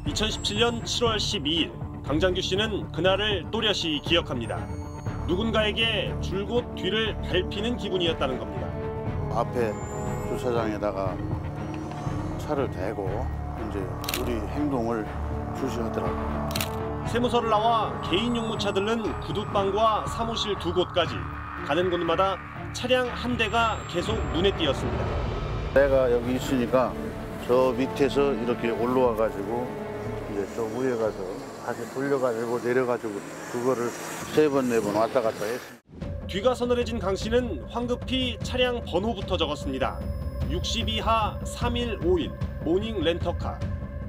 2017년 7월 12일 강장규 씨는 그날을 또렷이 기억합니다. 누군가에게 줄곧 뒤를 밟히는 기분이었다는 겁니다. 앞에 주차장에다가 차를 대고 이제 우리 행동을 주시하더라고요. 세무서를 나와 개인 용무차 들른 구두방과 사무실 2곳까지 가는 곳마다 차량 한 대가 계속 눈에 띄었습니다. 내가 여기 있으니까 저 밑에서 이렇게 올라와 가지고 이제 저 위에 가서 다시 돌려가지고 내려가지고 그거를 3번, 4번 왔다 갔다 했습니다. 뒤가 서늘해진 강 씨는 황급히 차량 번호부터 적었습니다. 62하 3151 모닝 렌터카.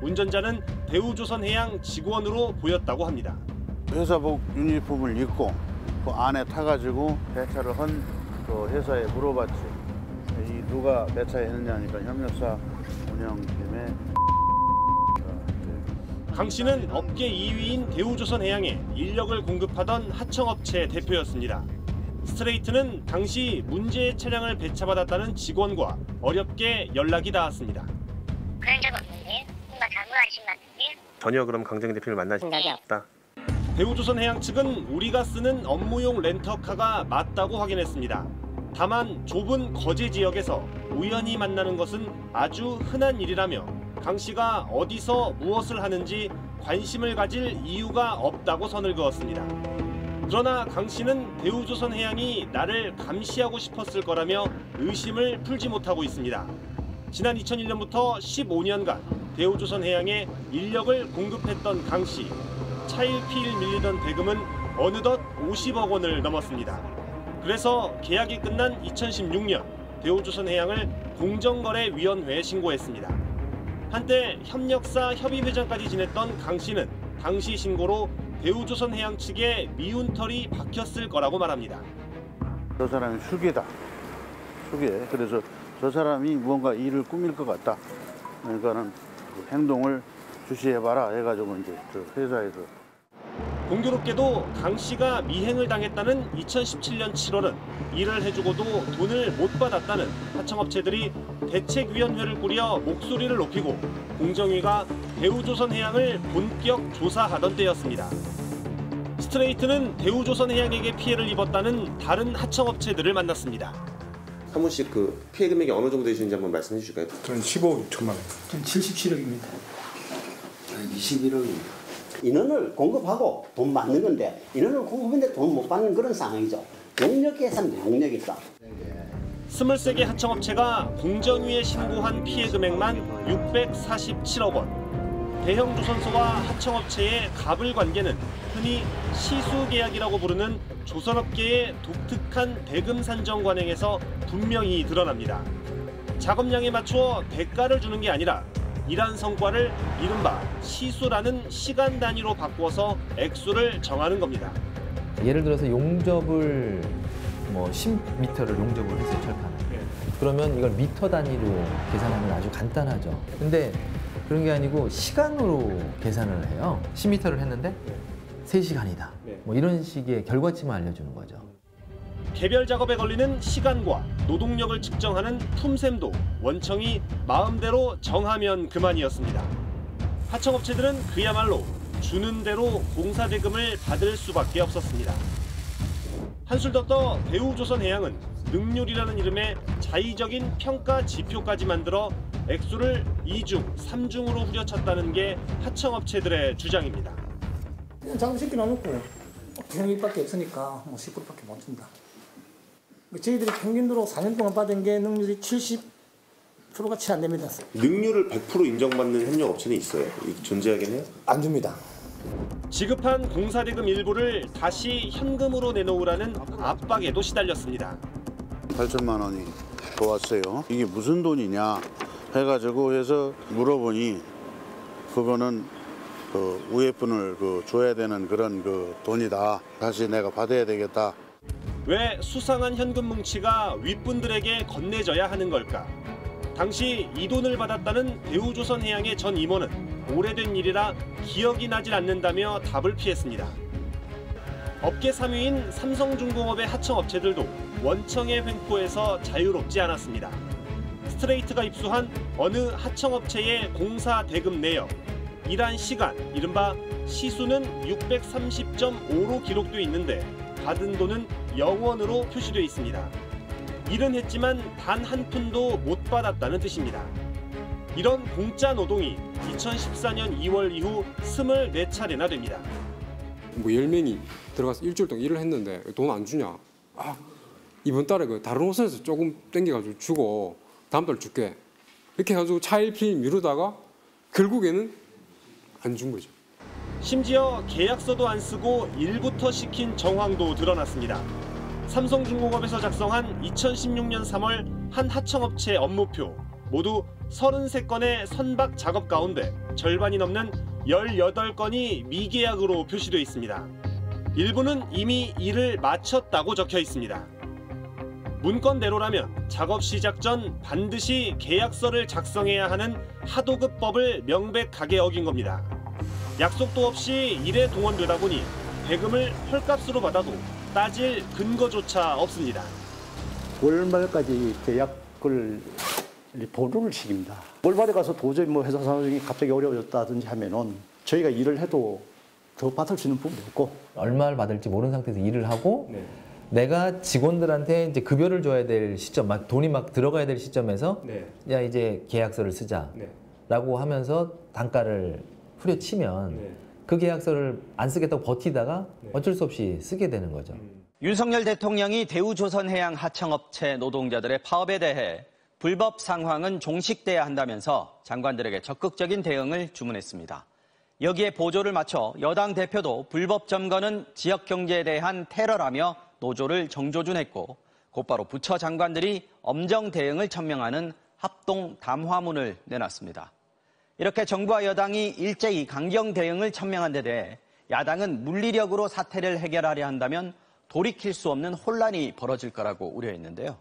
운전자는 대우조선해양 직원으로 보였다고 합니다. 회사복 유니폼을 입고 그 안에 타가지고 배차를 한 그 회사에 물어봤지. 이 누가 배차했느냐 하니까 협력사 운영팀에. 강 씨는 업계 2위인 대우조선해양에 인력을 공급하던 하청업체 대표였습니다. 스트레이트는 당시 문제의 차량을 배차받았다는 직원과 어렵게 연락이 닿았습니다. 그런 적 없는데? 뭔가 잘못하신 것 같은데? 전혀 그럼 강정 대표를 만나신 적이 없다. 대우조선해양 측은 우리가 쓰는 업무용 렌터카가 맞다고 확인했습니다. 다만 좁은 거제 지역에서 우연히 만나는 것은 아주 흔한 일이라며 강 씨가 어디서 무엇을 하는지 관심을 가질 이유가 없다고 선을 그었습니다. 그러나 강 씨는 대우조선해양이 나를 감시하고 싶었을 거라며 의심을 풀지 못하고 있습니다. 지난 2001년부터 15년간 대우조선해양에 인력을 공급했던 강 씨. 차일피일 밀리던 대금은 어느덧 50억 원을 넘었습니다. 그래서 계약이 끝난 2016년 대우조선해양을 공정거래위원회에 신고했습니다. 한때 협력사 협의회장까지 지냈던 강 씨는 당시 신고로 대우조선해양 측에 미운털이 박혔을 거라고 말합니다. 저 사람이 수괴다. 수괴. 그래서 저 사람이 뭔가 일을 꾸밀 것 같다. 그러니까는 그 행동을 주시해봐라 해가지고 이제 저 회사에서. 공교롭게도 강 씨가 미행을 당했다는 2017년 7월은 일을 해주고도 돈을 못 받았다는 하청업체들이 대책위원회를 꾸려 목소리를 높이고 공정위가 대우조선해양을 본격 조사하던 때였습니다. 스트레이트는 대우조선해양에게 피해를 입었다는 다른 하청업체들을 만났습니다. 한 분씩 그 피해 금액이 어느 정도 되시는지 한번 말씀해 주실까요? 저는 15억 6천만 원. 전 77억입니다. 21억입니다. 인원을 공급하고 돈 받는 건데 인원을 공급했는데 돈 못 받는 그런 상황이죠. 용역 계산 용역이 있다. 23개 하청업체가 공정위에 신고한 피해 금액만 647억 원. 대형 조선소와 하청업체의 갑을 관계는 흔히 시수계약이라고 부르는 조선업계의 독특한 대금 산정 관행에서 분명히 드러납니다. 작업량에 맞춰 대가를 주는 게 아니라 일한 성과를 이른바 시수라는 시간 단위로 바꿔서 액수를 정하는 겁니다. 예를 들어서 용접을 10m를 용접을 했어요, 철판을. 그러면 이걸 미터 단위로 계산하면 아주 간단하죠. 근데 그런 게 아니고 시간으로 계산을 해요. 10m를 했는데 3시간이다. 뭐 이런 식의 결과치만 알려주는 거죠. 개별 작업에 걸리는 시간과 노동력을 측정하는 품셈도 원청이 마음대로 정하면 그만이었습니다. 하청업체들은 그야말로 주는 대로 공사대금을 받을 수밖에 없었습니다. 한술 더 떠 대우조선해양은 능률이라는 이름의 자의적인 평가 지표까지 만들어 액수를 2중, 3중으로 후려쳤다는 게 하청업체들의 주장입니다. 그냥 장부시켜 놔놓고 비용입밖에 없으니까 10%밖에 못 준다. 저희들이 평균으로 4년 동안 받은 게 능률이 70%가 채 안 됩니다. 능률을 100% 인정받는 협력업체는 있어요? 존재하긴 해요? 안 줍니다. 지급한 공사대금 일부를 다시 현금으로 내놓으라는 압박에도 시달렸습니다. 8천만 원이 더 왔어요. 이게 무슨 돈이냐 해가지고 해서 물어보니 그거는 그 위에 분을 줘야 되는 그런 돈이다. 다시 내가 받아야 되겠다. 왜 수상한 현금 뭉치가 윗분들에게 건네져야 하는 걸까? 당시 이 돈을 받았다는 대우조선해양의 전 임원은 오래된 일이라 기억이 나질 않는다며 답을 피했습니다. 업계 3위인 삼성중공업의 하청업체들도 원청의 횡포에서 자유롭지 않았습니다. 스트레이트가 입수한 어느 하청업체의 공사 대금 내역, 일한 시간, 이른바 시수는 630.5로 기록되어 있는데 받은 돈은 0원으로 표시되어 있습니다. 일은 했지만 단 한 푼도 못 받았다는 뜻입니다. 이런 공짜 노동이 2014년 2월 이후 24차례나 됩니다. 뭐 10명이 들어가서 일주일 동안 일을 했는데 돈 안 주냐? 아, 이번 달에 그 다른 호선에서 조금 땡겨가지고 주고 다음 달 줄게. 이렇게 해가지고 차일피일 미루다가 결국에는 안 준 거죠. 심지어 계약서도 안 쓰고 일부터 시킨 정황도 드러났습니다. 삼성중공업에서 작성한 2016년 3월 한 하청업체 업무표, 모두 33건의 선박 작업 가운데 절반이 넘는 18건이 미계약으로 표시되어 있습니다. 일부는 이미 일을 마쳤다고 적혀 있습니다. 문건대로라면 작업 시작 전 반드시 계약서를 작성해야 하는 하도급법을 명백하게 어긴 겁니다. 약속도 없이 일에 동원되다 보니 배금을 헐값으로 받아도 따질 근거조차 없습니다. 월말까지 계약을 보류를 시킵니다. 월말에 가서 도저히 뭐 회사 상황이 갑자기 어려워졌다든지 하면은 저희가 일을 해도 더 받을 수 있는 부분도 없고 얼마를 받을지 모르는 상태에서 일을 하고 내가 직원들한테 이제 급여를 줘야 될 시점, 막 돈이 막 들어가야 될 시점에서 야 이제 계약서를 쓰자라고 하면서 단가를 후려치면 그 계약서를 안 쓰겠다고 버티다가 어쩔 수 없이 쓰게 되는 거죠. 윤석열 대통령이 대우조선해양 하청업체 노동자들의 파업에 대해 불법 상황은 종식돼야 한다면서 장관들에게 적극적인 대응을 주문했습니다. 여기에 보조를 맞춰 여당 대표도 불법 점거는 지역 경제에 대한 테러라며 노조를 정조준했고 곧바로 부처 장관들이 엄정 대응을 천명하는 합동 담화문을 내놨습니다. 이렇게 정부와 여당이 일제히 강경 대응을 천명한 데 대해 야당은 물리력으로 사태를 해결하려 한다면 돌이킬 수 없는 혼란이 벌어질 거라고 우려했는데요.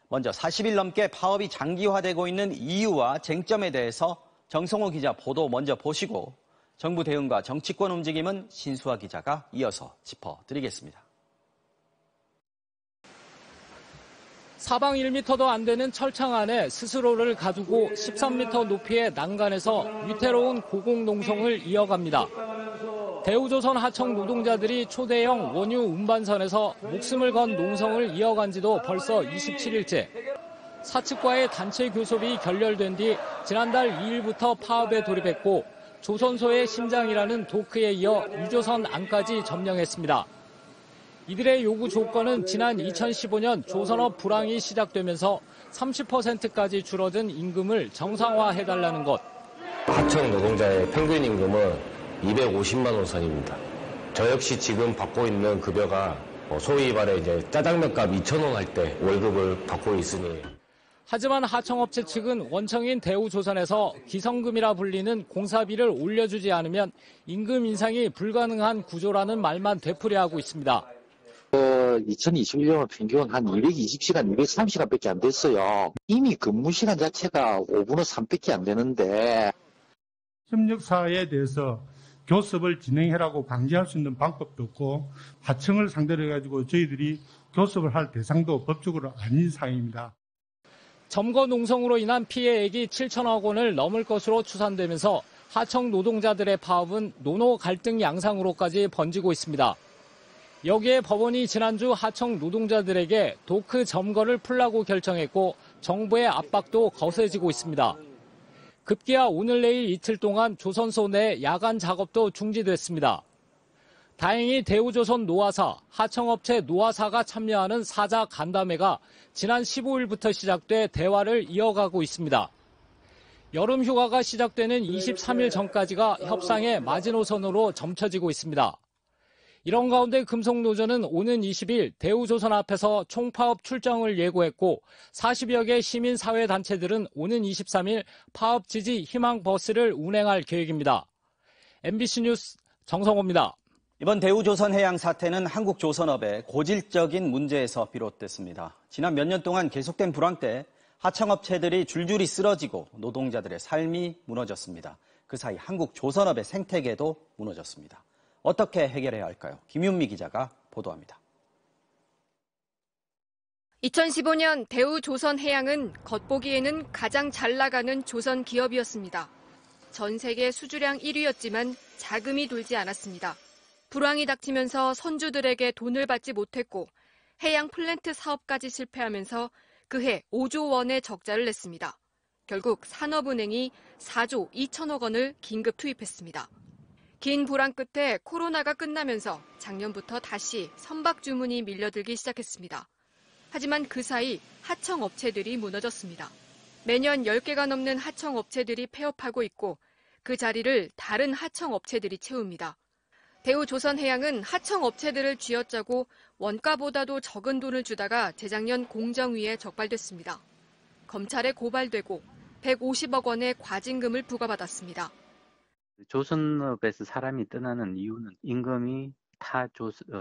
먼저 40일 넘게 파업이 장기화되고 있는 이유와 쟁점에 대해서 정성호 기자 보도 먼저 보시고 정부 대응과 정치권 움직임은 신수아 기자가 이어서 짚어드리겠습니다. 사방 1m도 안 되는 철창 안에 스스로를 가두고 13m 높이의 난간에서 위태로운 고공농성을 이어갑니다. 대우조선 하청 노동자들이 초대형 원유 운반선에서 목숨을 건 농성을 이어간 지도 벌써 27일째. 사측과의 단체 교섭이 결렬된 뒤 지난달 2일부터 파업에 돌입했고 조선소의 심장이라는 도크에 이어 유조선 안까지 점령했습니다. 이들의 요구 조건은 지난 2015년 조선업 불황이 시작되면서 30%까지 줄어든 임금을 정상화해달라는 것. 하청 노동자의 평균 임금은 250만 원 선입니다. 저 역시 지금 받고 있는 급여가 소위 말해 이제 짜장면값 2,000원 할 때 월급을 받고 있으니. 하지만 하청업체 측은 원청인 대우조선에서 기성금이라 불리는 공사비를 올려주지 않으면 임금 인상이 불가능한 구조라는 말만 되풀이하고 있습니다. 2021년 평균 한 220시간, 230시간밖에 안 됐어요. 이미 근무 시간 자체가 5분의 3밖에 안 되는데. 협력사에 대해서 교섭을 진행해라고 강제할 수 있는 방법도 없고 하청을 상대로 해가지고 저희들이 교섭을 할 대상도 법적으로 아닌 사항입니다. 점거 농성으로 인한 피해액이 7천억 원을 넘을 것으로 추산되면서 하청 노동자들의 파업은 노노 갈등 양상으로까지 번지고 있습니다. 여기에 법원이 지난주 하청 노동자들에게 도크 점거를 풀라고 결정했고 정부의 압박도 거세지고 있습니다. 급기야 오늘 내일 이틀 동안 조선소 내 야간 작업도 중지됐습니다. 다행히 대우조선 노화사, 하청업체 노화사가 참여하는 사자 간담회가 지난 15일부터 시작돼 대화를 이어가고 있습니다. 여름 휴가가 시작되는 23일 전까지가 협상의 마지노선으로 점쳐지고 있습니다. 이런 가운데 금속노조는 오는 20일 대우조선 앞에서 총파업 출정을 예고했고 40여 개 시민사회단체들은 오는 23일 파업 지지 희망 버스를 운행할 계획입니다. MBC 뉴스 정성호입니다. 이번 대우조선해양 사태는 한국조선업의 고질적인 문제에서 비롯됐습니다. 지난 몇 년 동안 계속된 불황 때 하청업체들이 줄줄이 쓰러지고 노동자들의 삶이 무너졌습니다. 그 사이 한국조선업의 생태계도 무너졌습니다. 어떻게 해결해야 할까요? 김윤미 기자가 보도합니다. 2015년 대우조선해양은 겉보기에는 가장 잘 나가는 조선 기업이었습니다. 전 세계 수주량 1위였지만 자금이 돌지 않았습니다. 불황이 닥치면서 선주들에게 돈을 받지 못했고 해양 플랜트 사업까지 실패하면서 그해 5조 원의 적자를 냈습니다. 결국 산업은행이 4조 2천억 원을 긴급 투입했습니다. 긴 불황 끝에 코로나가 끝나면서 작년부터 다시 선박 주문이 밀려들기 시작했습니다. 하지만 그 사이 하청 업체들이 무너졌습니다. 매년 10개가 넘는 하청 업체들이 폐업하고 있고 그 자리를 다른 하청 업체들이 채웁니다. 대우조선해양은 하청 업체들을 쥐어짜고 원가보다도 적은 돈을 주다가 재작년 공정위에 적발됐습니다. 검찰에 고발되고 150억 원의 과징금을 부과받았습니다. 조선업에서 사람이 떠나는 이유는 임금이 타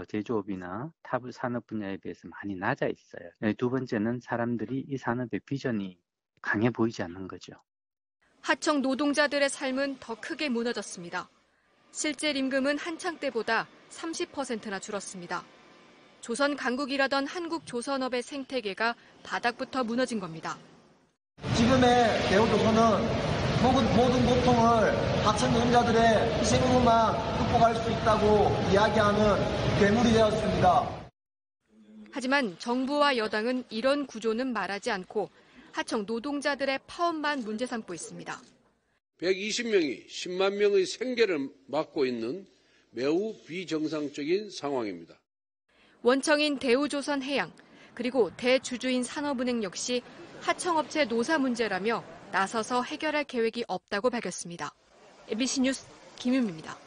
제조업이나 타 산업 분야에 비해서 많이 낮아 있어요. 두 번째는 사람들이 이 산업의 비전이 강해 보이지 않는 거죠. 하청 노동자들의 삶은 더 크게 무너졌습니다. 실질 임금은 한창 때보다 30%나 줄었습니다. 조선 강국이라던 한국 조선업의 생태계가 바닥부터 무너진 겁니다. 지금의 대우조선은 모든 고통을 하청 노동자들의 희생으로만 극복할 수 있다고 이야기하는 괴물이 되었습니다. 하지만 정부와 여당은 이런 구조는 말하지 않고 하청 노동자들의 파업만 문제 삼고 있습니다. 120명이 10만 명의 생계를 막고 있는 매우 비정상적인 상황입니다. 원청인 대우조선해양 그리고 대주주인 산업은행 역시 하청업체 노사 문제라며 나서서 해결할 계획이 없다고 밝혔습니다. MBC 뉴스 김윤미입니다.